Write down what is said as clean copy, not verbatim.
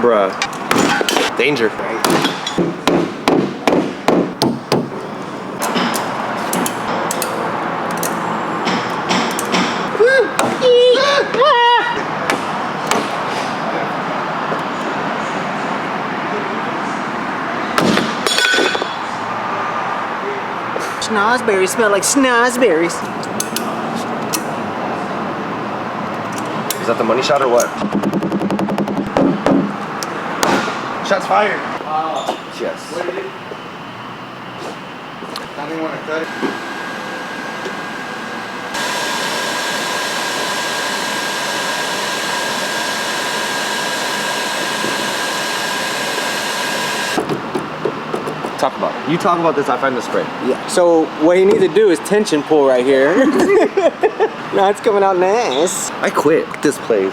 Bruh. Danger. Schnozberries smell like schnozberries. Is that the money shot or what? Shots fired. Yes. What did it? I didn't want to cut it. Talk about it. You talk about this, I find the spray. Yeah. So what you need to do is tension pull right here. Now it's coming out nice. I quit this place.